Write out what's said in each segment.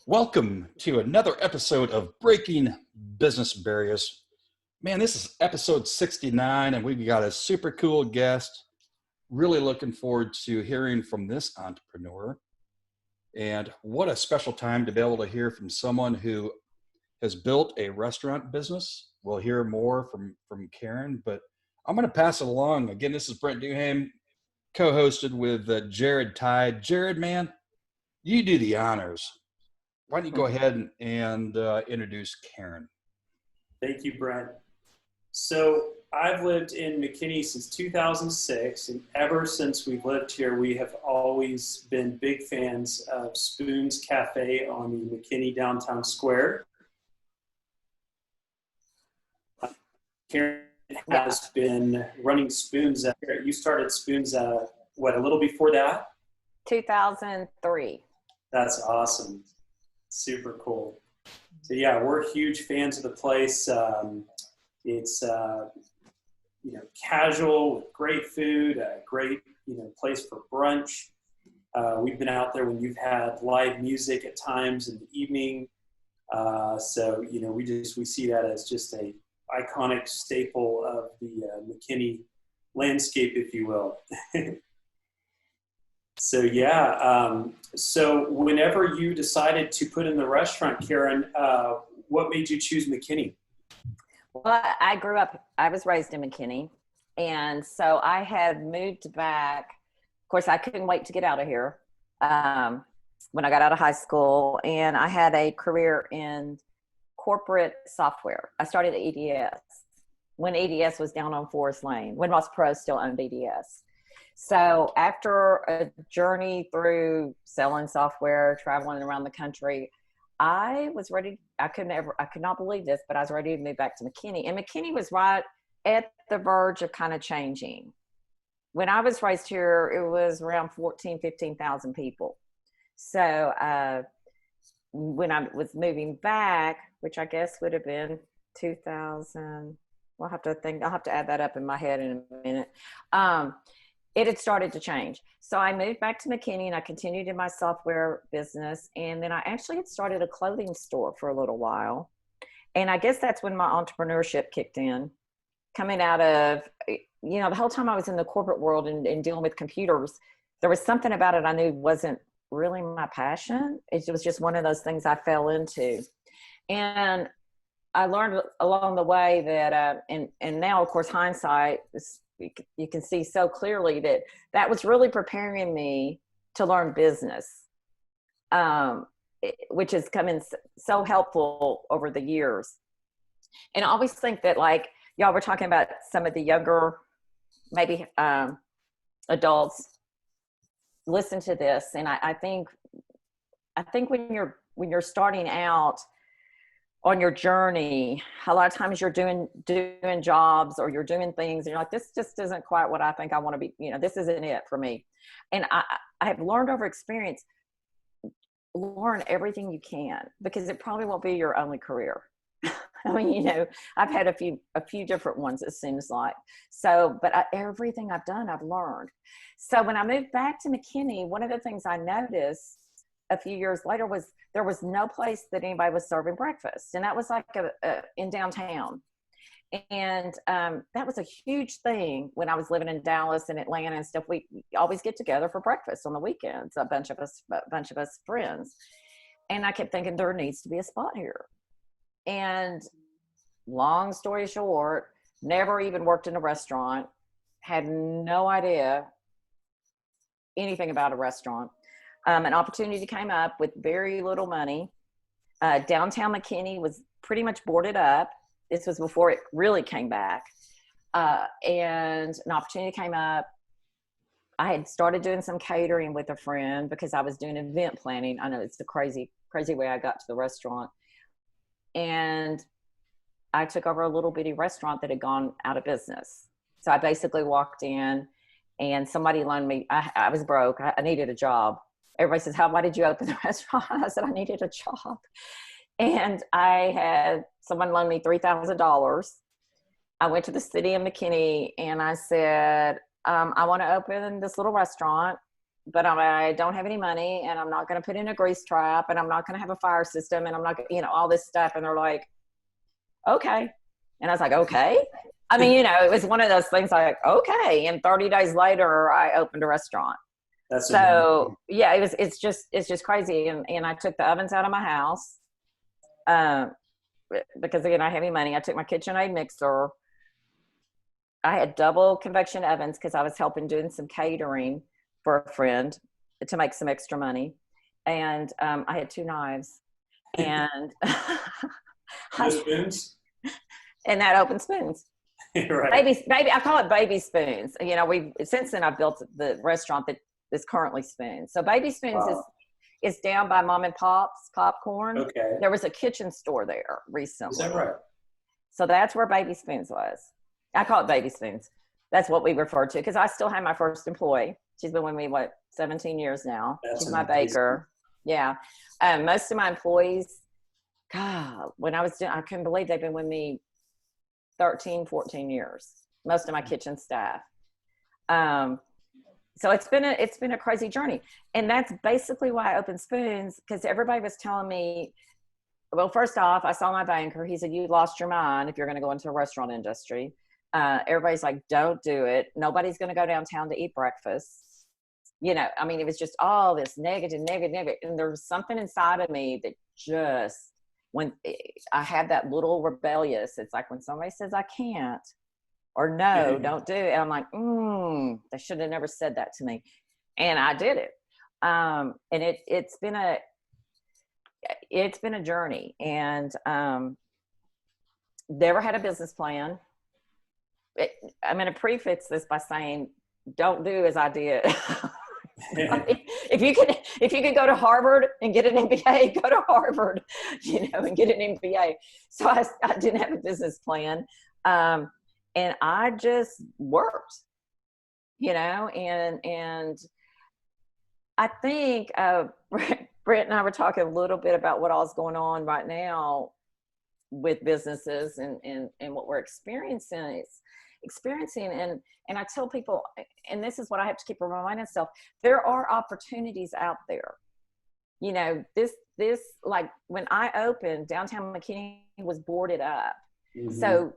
Welcome to another episode of Breaking Business Barriers. Man, this is episode 69, and we've got a super cool guest. Really looking forward to hearing from this entrepreneur. And what a special time to be able to hear from someone who has built a restaurant business. We'll hear more from Karen, but I'm going to pass it along. Again, this is Brent Duham, co-hosted with Jared Tide. Jared, man, you do the honors. Why don't you go ahead and introduce Karen? Thank you, Brent. So I've lived in McKinney since 2006, and ever since we've lived here, we have always been big fans of Spoons Cafe on the McKinney Downtown Square. Karen has been running Spoons. You started Spoons, a little before that? 2003. That's awesome. Super cool. So yeah, we're huge fans of the place. It's casual with great food, a great place for brunch. We've been out there when you've had live music at times in the evening. So we see that as just a iconic staple of the McKinney landscape, if you will. So yeah, so whenever you decided to put in the restaurant, Karen, what made you choose McKinney? Well, I was raised in McKinney, and so I had moved back. Of course, I couldn't wait to get out of here when I got out of high school, and I had a career in corporate software. I started at EDS when EDS was down on Forest Lane, when Ross Pro still owned EDS. So after a journey through selling software, traveling around the country, I was ready. I could not believe this, but I was ready to move back to McKinney. And McKinney was right at the verge of kind of changing. When I was raised here, it was around 15,000 people. So when I was moving back, which I guess would have been 2000, I'll have to add that up in my head in a minute. It had started to change. So I moved back to McKinney and I continued in my software business. And then I actually had started a clothing store for a little while. And I guess that's when my entrepreneurship kicked in. Coming out of, the whole time I was in the corporate world and dealing with computers, there was something about it I knew wasn't really my passion. It was just one of those things I fell into. And I learned along the way that, and now of course hindsight is, you can see so clearly that was really preparing me to learn business, which has come in so helpful over the years. And I always think that, like, y'all were talking about some of the younger, maybe adults listen to this. And I think when you're starting out on your journey, a lot of times you're doing jobs or you're doing things and you're like, this just isn't quite what I think I want to be, this isn't it for me. And I have learned over experience, learn everything you can, because it probably won't be your only career. I mean, I've had a few different ones, it seems like. So, but everything I've done, I've learned. So when I moved back to McKinney, one of the things I noticed a few years later was there was no place that anybody was serving breakfast. And that was like in downtown. And that was a huge thing when I was living in Dallas and Atlanta and stuff. We always get together for breakfast on the weekends, a bunch of us friends. And I kept thinking there needs to be a spot here. And long story short, never even worked in a restaurant, had no idea anything about a restaurant. An opportunity came up with very little money. Downtown McKinney was pretty much boarded up. This was before it really came back. And an opportunity came up. I had started doing some catering with a friend because I was doing event planning. I know it's the crazy way I got to the restaurant. And I took over a little bitty restaurant that had gone out of business. So I basically walked in and somebody loaned me, I was broke. I needed a job. Everybody says, why did you open the restaurant? I said, I needed a job. And I had someone loan me $3,000. I went to the city of McKinney and I said, I want to open this little restaurant. but I don't have any money, and I'm not going to put in a grease trap, and I'm not going to have a fire system, and I'm not, all this stuff. And they're like, okay. And I was like, okay. I mean, it was one of those things like, okay. And 30 days later, I opened a restaurant. That's so amazing. Yeah, it's just crazy. And I took the ovens out of my house, because again, I have any money. I took my KitchenAid mixer. I had double convection ovens because I was helping doing some catering for a friend to make some extra money. And I had 2 knives and spoons. And that open spoons. Right. Baby, I call it baby spoons. Since then I've built the restaurant that is currently Spoons. So Baby Spoons is down by Mom and Pop's Popcorn. Okay. There was a kitchen store there recently. Is that right? So that's where Baby Spoons was. I call it Baby Spoons. That's what we refer to, because I still have my first employee. She's been with me, 17 years now. She's my baker. Yeah. Most of my employees, God, when I was doing, I couldn't believe they've been with me 13, 14 years. Most of my kitchen staff. So it's been a crazy journey. And that's basically why I opened Spoons, because everybody was telling me, well, first off, I saw my banker. He said, you lost your mind if you're going to go into the restaurant industry. Everybody's like, don't do it. Nobody's going to go downtown to eat breakfast. It was just all this negative. And there was something inside of me that just, when I had that little rebellious, it's like when somebody says I can't, or no, don't do it. And I'm like, they should have never said that to me. And I did it. And it's been a journey, and never had a business plan. I'm going to prefix this by saying, don't do as I did. If you could go to Harvard and get an MBA, go to Harvard, and get an MBA. So I didn't have a business plan. And I just worked, and I think Brent and I were talking a little bit about what all's going on right now with businesses and what we're experiencing. And I tell people, and this is what I have to keep reminding myself, there are opportunities out there. This like when I opened, downtown McKinney was boarded up. Mm-hmm. So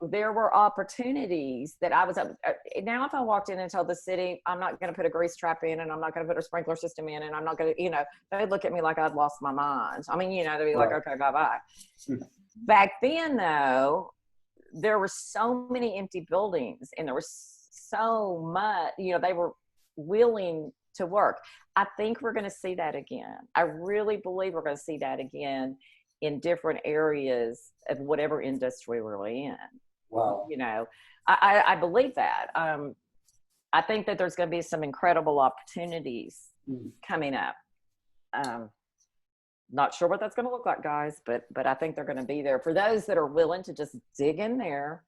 there were opportunities that I was up. Now, if I walked in and told the city, I'm not going to put a grease trap in, and I'm not going to put a sprinkler system in, and I'm not going to, they'd look at me like I'd lost my mind. I mean, they'd be like, okay, bye-bye. Back then, though, there were so many empty buildings, and there was so much, they were willing to work. I think we're going to see that again. I really believe we're going to see that again in different areas of whatever industry we're in. Wow. I believe that. I think that there's going to be some incredible opportunities coming up. Not sure what that's going to look like, guys, but I think they're going to be there for those that are willing to just dig in there.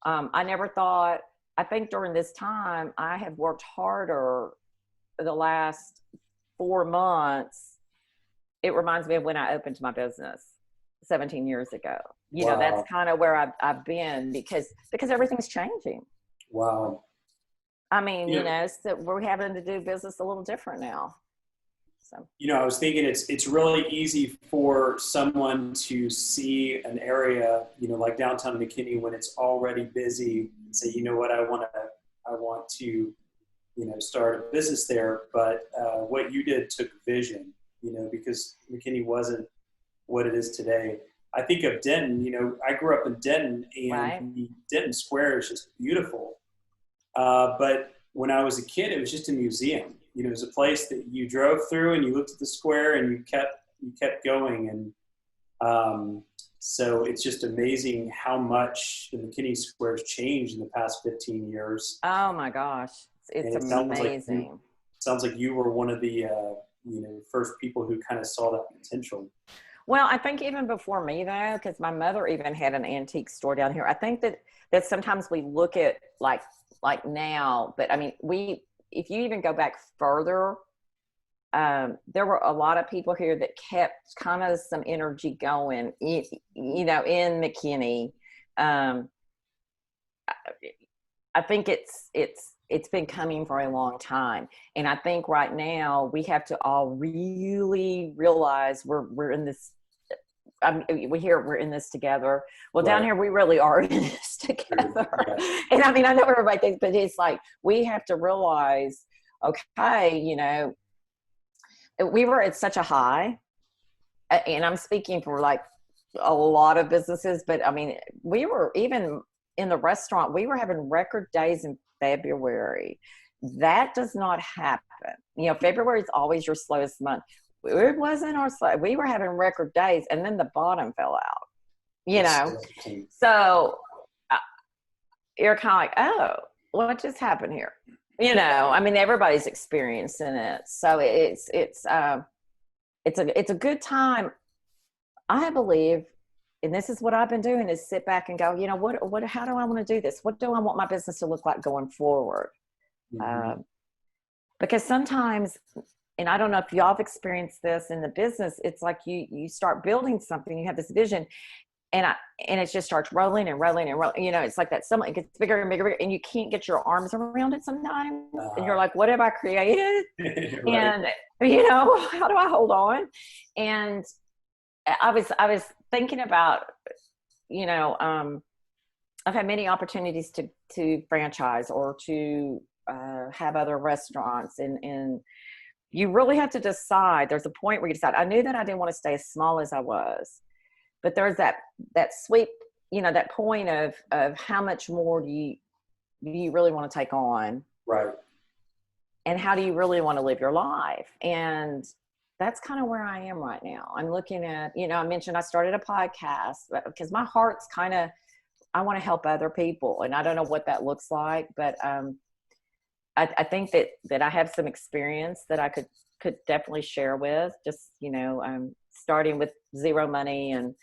I think during this time, I have worked harder the last 4 months. It reminds me of when I opened my business 17 years ago. Wow. That's kind of where I've been because everything's changing. Wow. I mean, so we're having to do business a little different now. So, I was thinking it's really easy for someone to see an area, like downtown McKinney when it's already busy and say, you know what, I want to, start a business there. But what you did took vision, because McKinney wasn't what it is today. I think of Denton, I grew up in Denton, and right. The Denton Square is just beautiful. But when I was a kid, it was just a museum. It was a place that you drove through and you looked at the square and you kept going. And so it's just amazing how much the McKinney Square has changed in the past 15 years. Oh my gosh. It's amazing. Sounds like you were one of the, first people who kind of saw that potential. Well, I think even before me though, because my mother even had an antique store down here. I think that sometimes we look at like now, but I mean, if you even go back further, there were a lot of people here that kept kind of some energy going, in McKinney. I think it's it's been coming for a long time. And I think right now we have to all really realize we're in this. We hear we're in this together. Well, Right. down here we really are in this together. Yeah. And I mean, I know everybody thinks, but it's like we have to realize, okay, you know, we were at such a high, and I'm speaking for like a lot of businesses, but I mean, we were even in the restaurant, we were having record days in February. That does not happen. You know, February is always your slowest month. It wasn't our slow. We were having record days, and then the bottom fell out. You know, so you're kind of like, oh, what just happened here? You know, I mean, everybody's experiencing it, so it's a good time, I believe. And this is what I've been doing, is sit back and go, you know, how do I want to do this? What do I want my business to look like going forward? Mm-hmm. Because sometimes, and I don't know if y'all have experienced this in the business, it's like you start building something, you have this vision, and it just starts rolling and rolling and rolling. You know, it's like that something gets bigger and bigger, and you can't get your arms around it sometimes. And you're like, what have I created? Right. And, you know, how do I hold on? And I was thinking about, you know, I've had many opportunities to franchise or to have other restaurants, and you really have to decide. There's a point where you decide, I knew that I didn't want to stay as small as I was, but there's that sweep, you know, that point of how much more do you really want to take on? Right. And how do you really want to live your life? And that's kind of where I am right now. I'm looking at, you know, I mentioned I started a podcast because my heart's kind of, I want to help other people, and I don't know what that looks like, but I think that I have some experience that I could definitely share with, just, you know, starting with zero money and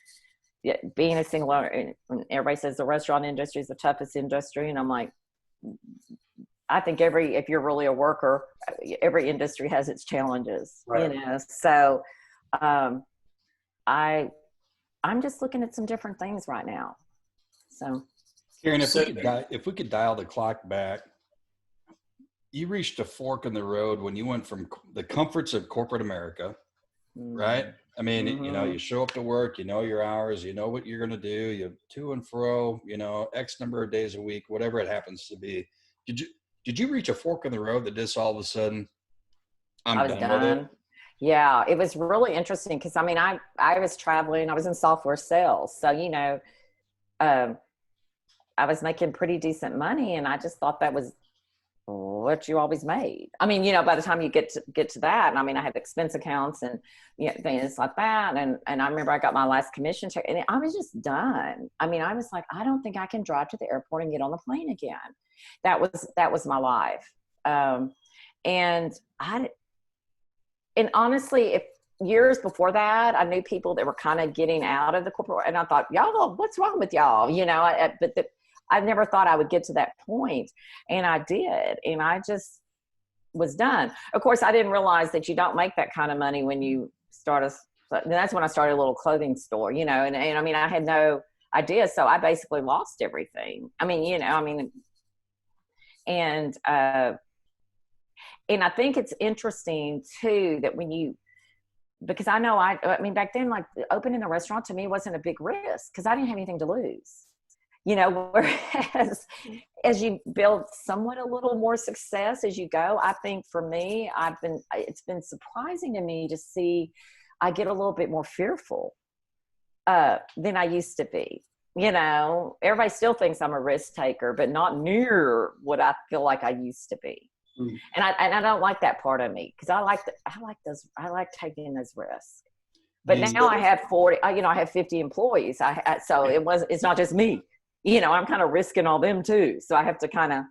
being a single owner. And everybody says the restaurant industry is the toughest industry, and I'm like, I think if you're really a worker, every industry has its challenges, right. You know? So, I'm just looking at some different things right now. So, Karen, if we could dial the clock back, you reached a fork in the road when you went from the comforts of corporate America, right? I mean, you know, you show up to work, you know your hours, you know what you're going to do, you to and fro, you know, X number of days a week, whatever it happens to be. Did you reach a fork in the road that just all of a sudden, I was done with it? Yeah, it was really interesting because, I mean, I was traveling, I was in software sales. So, you know, I was making pretty decent money, and I just thought that was what you always made. I mean, you know, by the time you get to that, and I mean, I had expense accounts and, you know, things like that. And I remember I got my last commission check, and I was just done. I mean, I was like, I don't think I can drive to the airport and get on the plane again. That was my life. And honestly, if years before that, I knew people that were kind of getting out of the corporate, and I thought, y'all, what's wrong with y'all? You know, I never thought I would get to that point, and I did, and I just was done. Of course, I didn't realize that you don't make that kind of money when you start that's when I started a little clothing store, you know, and I mean, I had no idea. So I basically lost everything. I mean, you know, and I think it's interesting too, that because I know, I mean, back then, like opening a restaurant to me wasn't a big risk because I didn't have anything to lose. You know, whereas as you build somewhat a little more success as you go, I think for me, it's been surprising to me to see I get a little bit more fearful than I used to be. You know, everybody still thinks I'm a risk taker, but not near what I feel like I used to be. Mm. And I don't like that part of me because I like taking those risks. But now I have 40, you know, I have 50 employees. So it's not just me. You know, I'm kind of risking all them too. So I have to kind of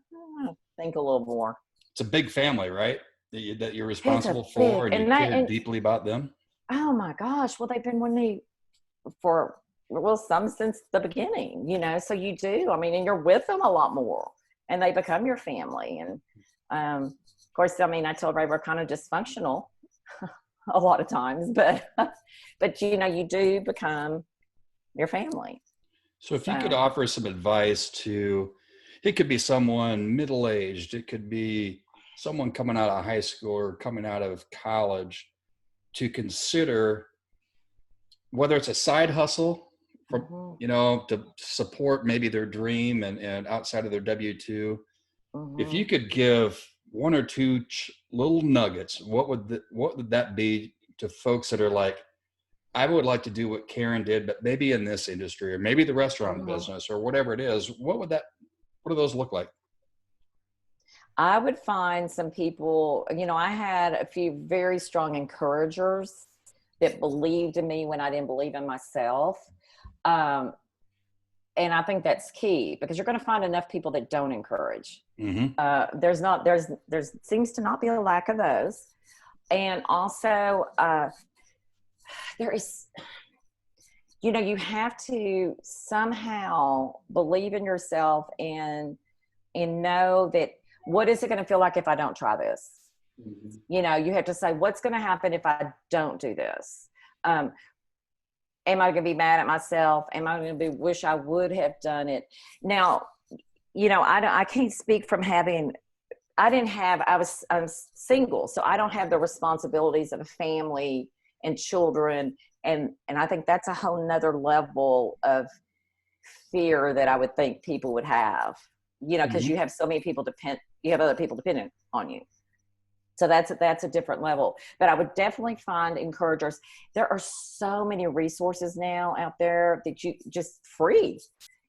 think a little more. It's a big family, right? That you're responsible for, and you care deeply about them. Oh my gosh. Well, they've been with me for, some since the beginning, you know, so you do. I mean, and you're with them a lot more, and they become your family. And of course, I mean, I tell everybody we're kind of dysfunctional a lot of times, but you know, you do become your family. So if you could offer some advice to, It could be someone middle-aged. It could be someone coming out of high school or coming out of college to consider whether it's a side hustle from, Mhm. to support maybe their dream and outside of their W-2. If you Mhm. could give one or two little nuggets, what would that be to folks that are like, I would like to do what Karen did, but maybe in this industry or maybe the restaurant Mhm. business or whatever it is, what do those look like? I would find some people, I had a few very strong encouragers that believed in me when I didn't believe in myself. Um, and I think that's key because you're going to find enough people that don't encourage. Mm-hmm. There's seems to not be a lack of those. And also, there is, you have to somehow believe in yourself and know that what is it going to feel like if I don't try this? Mhm. You have to say, what's going to happen if I don't do this? Am I going to be mad at myself? Am I going to wish I would have done it? Now, I can't speak from having, I'm single, so I don't have the responsibilities of a family and children. And I think that's a whole nother level of fear that I would think people would have, because Mm-hmm. you have so many people you have other people dependent on you. So that's a different level. But I would definitely find encouragers. There are so many resources now out there that you just free,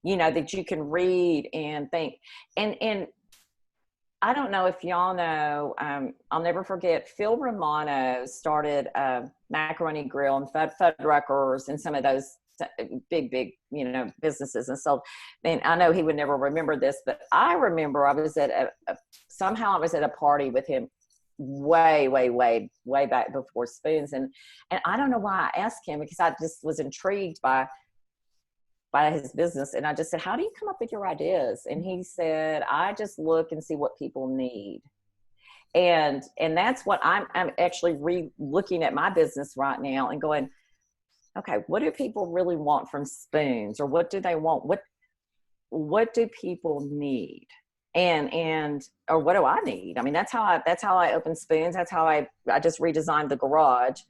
that you can read and think. And I don't know if y'all know, I'll never forget, Phil Romano started Macaroni Grill and Fuddruckers and some of those big, businesses. And so, and I know he would never remember this, but I remember I was at somehow I was at a party with him way back before Spoons. And I don't know why I asked him, because I just was intrigued by his business. And I just said, how do you come up with your ideas? And he said, I just look and see what people need. And that's what I'm actually looking at my business right now and going, okay, what do people really want from Spoons? Or what do they want? What do people need? And or what do I need? I mean, that's how I opened Spoons. That's how I just redesigned the garage,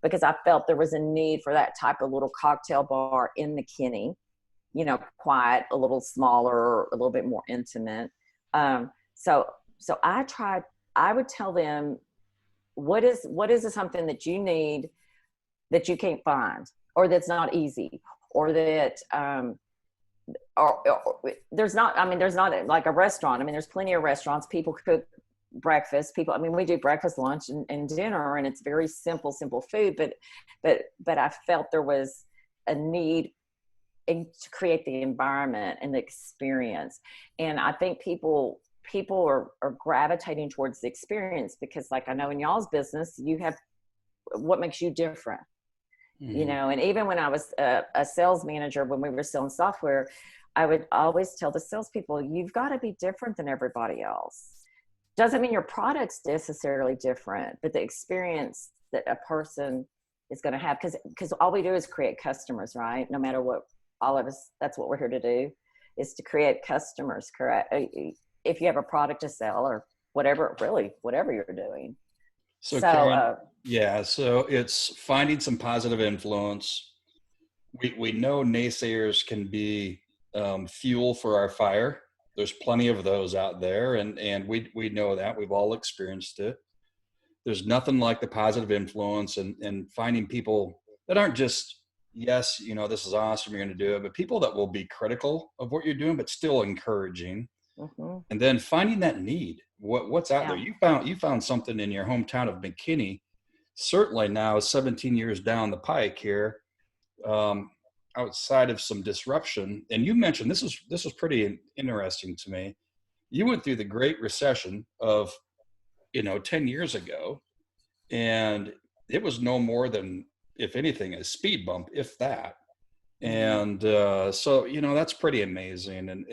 because I felt there was a need for that type of little cocktail bar in McKinney, quiet, a little smaller, a little bit more intimate. So I would tell them, what is something that you need that you can't find, or that's not easy, or that, or there's not like a restaurant. I mean, there's plenty of restaurants. People cook breakfast. We do breakfast, lunch, and dinner, and it's very simple food. But I felt there was a need to create the environment and the experience. And I think people are gravitating towards the experience, because, like, I know in y'all's business, you have what makes you different. Mm-hmm. And even when I was a sales manager, when we were selling software, I would always tell the salespeople, you've got to be different than everybody else. Doesn't mean your product's necessarily different, but the experience that a person is going to have, because all we do is create customers, right? No matter what, all of us, that's what we're here to do, is to create customers, correct? If you have a product to sell or whatever you're doing. So Karen, So, yeah, so it's finding some positive influence. We know naysayers can be fuel for our fire. There's plenty of those out there, and we know that. We've all experienced it. There's nothing like the positive influence and finding people that aren't just, yes, this is awesome, you're going to do it, but people that will be critical of what you're doing, but still encouraging. mm-hmm, And then finding that need, what's out there. yeah. You found something in your hometown of McKinney, certainly now 17 years down the pike here, um, outside of some disruption. And you mentioned this was pretty interesting to me. You went through the Great Recession of 10 years ago, and it was no more than, if anything, a speed bump, if that. Mm-hmm. And so that's pretty amazing.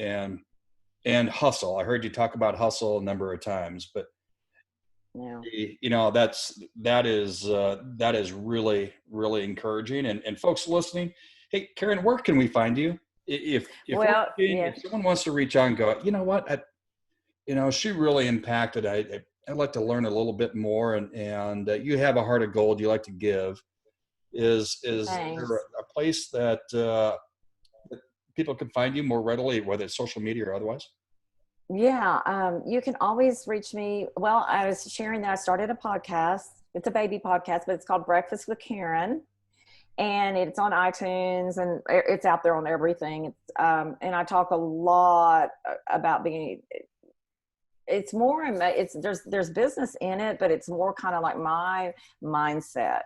And hustle. I heard you talk about hustle a number of times, but Yeah. that is really, really encouraging. And folks listening, hey, Karen, where can we find you? Well, yeah. if someone wants to reach out and go, you know what, she really impacted. I'd like to learn a little bit more, and you have a heart of gold you like to give. Is Thanks. there a place that people can find you more readily, whether it's social media or otherwise? Yeah, you can always reach me. Well, I was sharing that I started a podcast. It's a baby podcast, but it's called Breakfast with Karen, and it's on iTunes and it's out there on everything. It's, and I talk a lot about being. It's more. There's business in it, but it's more kind of like my mindset.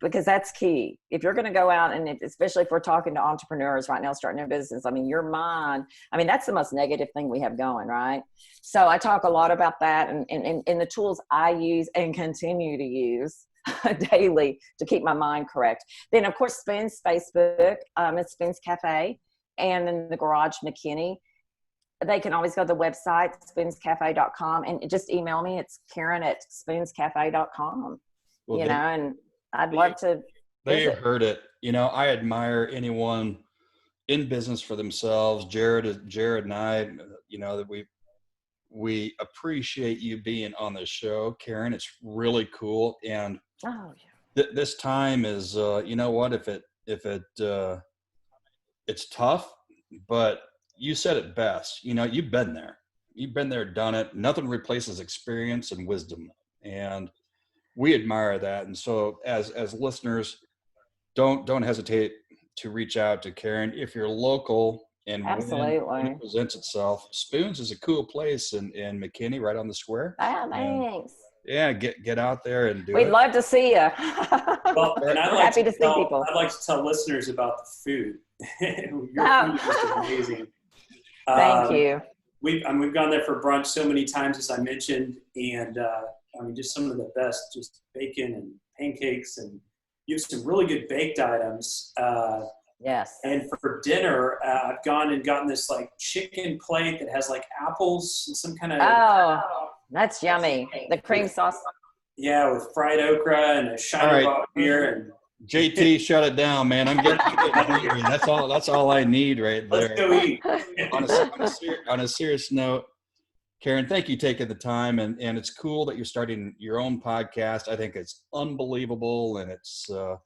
Because that's key. If you're going to go out and especially if we're talking to entrepreneurs right now, starting a business, I mean, your mind, I mean, that's the most negative thing we have going, right? So I talk a lot about that and the tools I use and continue to use daily to keep my mind correct. Then of course, Spoon's Facebook, it's Spoon's Cafe, and then the Garage McKinney. They can always go to the website, spoonscafe.com, and just email me. It's Karen@spoonscafe.com. Well, And I'd love to. They heard it. I admire anyone in business for themselves. Jared and I, that we appreciate you being on the show, Karen. It's really cool. And this time is, it's tough, but you said it best. You've been there, done it. Nothing replaces experience and wisdom. And we admire that. And so as listeners, don't hesitate to reach out to Karen if you're local and when it presents itself. Spoons is a cool place in McKinney, right on the square. Thanks. Yeah, get out there and do it. We'd love to see you. Well, and happy to see people. I'd like to tell listeners about the food. Your food is just amazing. Thank you. We've gone there for brunch so many times, as I mentioned, and just some of the best, just bacon and pancakes, and you have some really good baked items. Yes. And for dinner, I've gone and gotten this like chicken plate that has like apples and some kind of. Oh, that's yummy. The cream sauce. Yeah, with fried okra and a shiner bottle beer and. JT, shut it down, man. I'm getting hungry. That's all I need right there. Let's go eat. on a serious note, Karen, thank you for taking the time, and it's cool that you're starting your own podcast. I think it's unbelievable, and it's a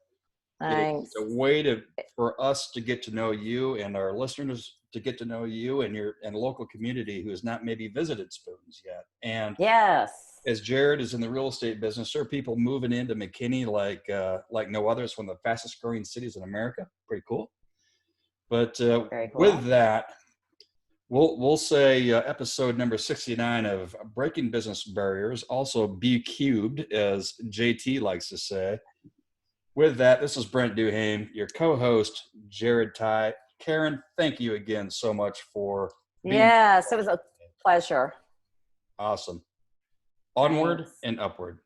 way for us to get to know you and our listeners to get to know you and your local community who has not maybe visited Spoons yet. And yes, as Jared is in the real estate business, there are people moving into McKinney like no other. It's one of the fastest growing cities in America. Pretty cool. But Very cool. With that, we'll say episode number 69 of Breaking Business Barriers, also B cubed, as JT likes to say. With that, this is Brent Duhame, your co-host, Jared Ty. Karen, thank you again so much for being Yes, it was a pleasure. Awesome. Onward and upward.